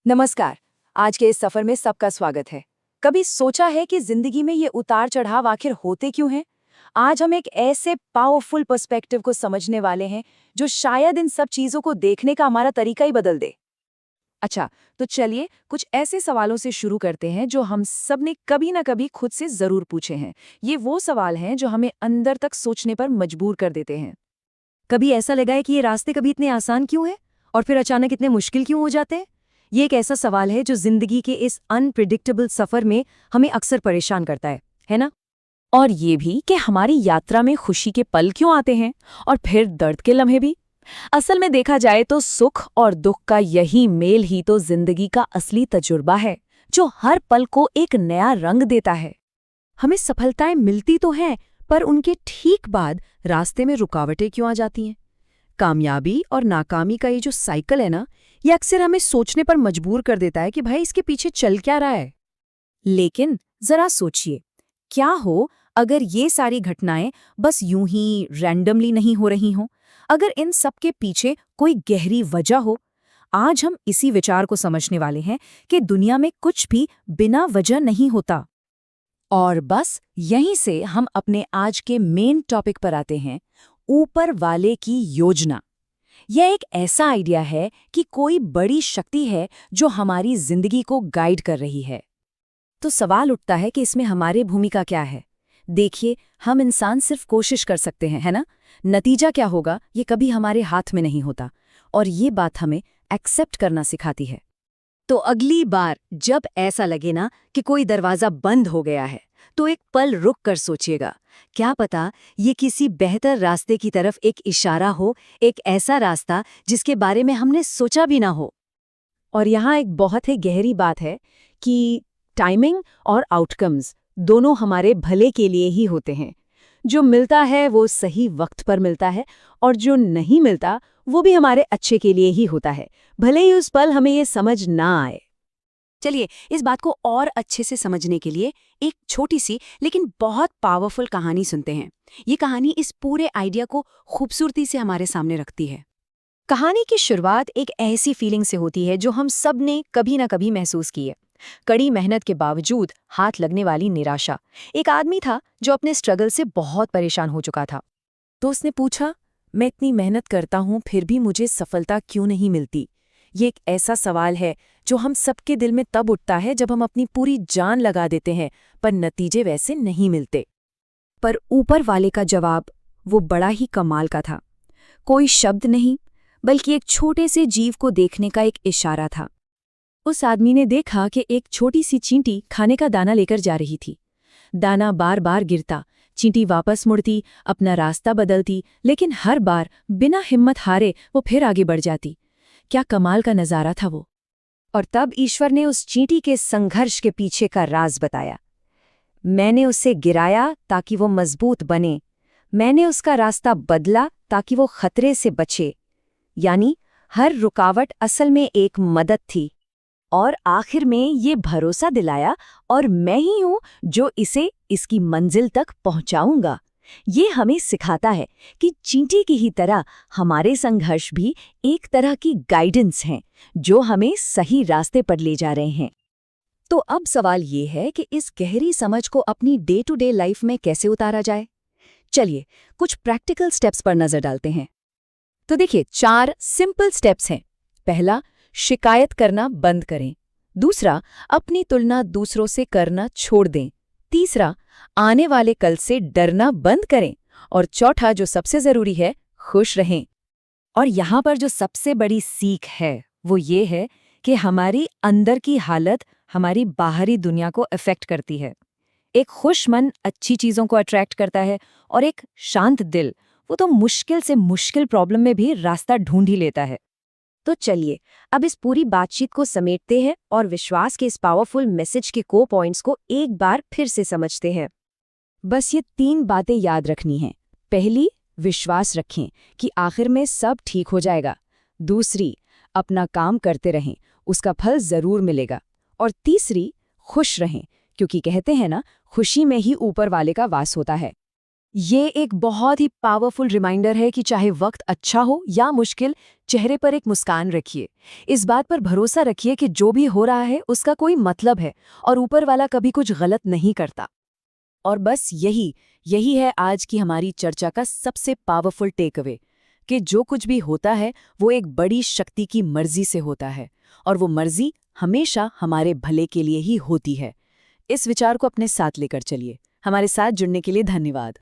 नमस्कार। आज के इस सफर में सबका स्वागत है। कभी सोचा है कि जिंदगी में ये उतार चढ़ाव आखिर होते क्यों हैं? आज हम एक ऐसे पावरफुल पर्सपेक्टिव को समझने वाले हैं जो शायद इन सब चीजों को देखने का हमारा तरीका ही बदल दे। अच्छा, तो चलिए कुछ ऐसे सवालों से शुरू करते हैं जो हम सब ने कभी ना कभी खुद से जरूर पूछे हैं। ये वो सवाल हैं जो हमें अंदर तक सोचने पर मजबूर कर देते हैं। कभी ऐसा लगा है कि ये रास्ते कभी इतने आसान क्यों हैं और फिर अचानक इतने मुश्किल क्यों हो जाते हैं? ये एक ऐसा सवाल है जो जिंदगी के इस अनप्रिडिक्टेबल सफर में हमें अक्सर परेशान करता है ना? और ये भी कि हमारी यात्रा में खुशी के पल क्यों आते हैं और फिर दर्द के लम्हे भी। असल में देखा जाए तो सुख और दुख का यही मेल ही तो जिंदगी का असली तजुर्बा है, जो हर पल को एक नया रंग देता है। हमें सफलताएं मिलती तो हैं, पर उनके ठीक बाद रास्ते में रुकावटें क्यों आ जाती हैं? कामयाबी और नाकामी का ये जो साइकिल है ना, ये अक्सर हमें सोचने पर मजबूर कर देता है कि भाई इसके पीछे चल क्या रहा है। लेकिन जरा सोचिए, क्या हो अगर ये सारी घटनाएं बस यूं ही रैंडमली नहीं हो रही हों? अगर इन सब के पीछे कोई गहरी वजह हो? आज हम इसी विचार को समझने वाले हैं कि दुनिया में कुछ भी बिना वजह नहीं होता। और बस यहीं से हम अपने आज के मेन टॉपिक पर आते हैं, ऊपर वाले की योजना। यह एक ऐसा आइडिया है कि कोई बड़ी शक्ति है जो हमारी जिंदगी को गाइड कर रही है। तो सवाल उठता है कि इसमें हमारी भूमिका क्या है? देखिए, हम इंसान सिर्फ कोशिश कर सकते हैं, है ना? नतीजा क्या होगा ये कभी हमारे हाथ में नहीं होता, और ये बात हमें एक्सेप्ट करना सिखाती है। तो अगली बार जब ऐसा लगे ना कि कोई दरवाजा बंद हो गया है, तो एक पल रुक कर सोचिएगा, क्या पता ये किसी बेहतर रास्ते की तरफ एक इशारा हो, एक ऐसा रास्ता जिसके बारे में हमने सोचा भी ना हो। और यहाँ एक बहुत ही गहरी बात है कि टाइमिंग और आउटकम्स दोनों हमारे भले के लिए ही होते हैं। जो मिलता है वो सही वक्त पर मिलता है, और जो नहीं मिलता वो भी हमारे अच्छे के लिए ही होता है, भले ही उस पल हमें ये समझ ना आए। चलिए इस बात को और अच्छे से समझने के लिए एक छोटी सी लेकिन बहुत पावरफुल कहानी सुनते हैं। ये कहानी इस पूरे आइडिया को खूबसूरती से हमारे सामने रखती है। कहानी की शुरुआत एक ऐसी फीलिंग से होती है जो हम सब ने कभी ना कभी महसूस की है। कड़ी मेहनत के बावजूद हाथ लगने वाली निराशा। एक आदमी था जो अपने स्ट्रगल से बहुत परेशान हो चुका था। तो उसने पूछा, मैं इतनी मेहनत करता हूँ फिर भी मुझे सफलता क्यों नहीं मिलती? ये एक ऐसा सवाल है जो हम सबके दिल में तब उठता है जब हम अपनी पूरी जान लगा देते हैं, पर नतीजे वैसे नहीं मिलते। पर ऊपर वाले का जवाब वो बड़ा ही कमाल का था। कोई शब्द नहीं, बल्कि एक छोटे से जीव को देखने का एक इशारा था। उस आदमी ने देखा कि एक छोटी सी चींटी खाने का दाना लेकर जा रही थी। दाना बार बार गिरता, चींटी वापस मुड़ती, अपना रास्ता बदलती, लेकिन हर बार बिना हिम्मत हारे वो फिर आगे बढ़ जाती। क्या कमाल का नज़ारा था वो! और तब ईश्वर ने उस चींटी के संघर्ष के पीछे का राज बताया। मैंने उसे गिराया ताकि वो मजबूत बने। मैंने उसका रास्ता बदला ताकि वो खतरे से बचे। यानी हर रुकावट असल में एक मदद थी, और आखिर में ये भरोसा दिलाया, और मैं ही हूं जो इसे इसकी मंजिल तक पहुंचाऊंगा। ये हमें सिखाता है कि चींटी की ही तरह हमारे संघर्ष भी एक तरह की गाइडेंस हैं, जो हमें सही रास्ते पर ले जा रहे हैं। तो अब सवाल ये है कि इस गहरी समझ को अपनी डे टू डे लाइफ में कैसे उतारा जाए। चलिए कुछ प्रैक्टिकल स्टेप्स पर नजर डालते हैं। तो देखिए, 4 सिंपल स्टेप्स हैं। पहला, शिकायत करना बंद करें। दूसरा, अपनी तुलना दूसरों से करना छोड़ दें। तीसरा, आने वाले कल से डरना बंद करें। और चौथा, जो सबसे जरूरी है, खुश रहें। और यहाँ पर जो सबसे बड़ी सीख है वो ये है कि हमारी अंदर की हालत हमारी बाहरी दुनिया को अफेक्ट करती है। एक खुश मन अच्छी चीज़ों को अट्रैक्ट करता है, और एक शांत दिल वो तो मुश्किल से मुश्किल प्रॉब्लम में भी रास्ता ढूंढ ही लेता है। तो चलिए अब इस पूरी बातचीत को समेटते हैं और विश्वास के इस पावरफुल मैसेज के पॉइंट्स को एक बार फिर से समझते हैं। बस ये 3 बातें याद रखनी हैं। पहली, विश्वास रखें कि आखिर में सब ठीक हो जाएगा। दूसरी, अपना काम करते रहें, उसका फल जरूर मिलेगा। और तीसरी, खुश रहें, क्योंकि कहते हैं ना, खुशी में ही ऊपर वाले का वास होता है। ये एक बहुत ही पावरफुल रिमाइंडर है कि चाहे वक्त अच्छा हो या मुश्किल, चेहरे पर एक मुस्कान रखिए। इस बात पर भरोसा रखिए कि जो भी हो रहा है उसका कोई मतलब है और ऊपर वाला कभी कुछ गलत नहीं करता। और बस यही यही है आज की हमारी चर्चा का सबसे पावरफुल टेक अवे, कि जो कुछ भी होता है वो एक बड़ी शक्ति की मर्जी से होता है और वो मर्जी हमेशा हमारे भले के लिए ही होती है। इस विचार को अपने साथ लेकर चलिए। हमारे साथ जुड़ने के लिए धन्यवाद।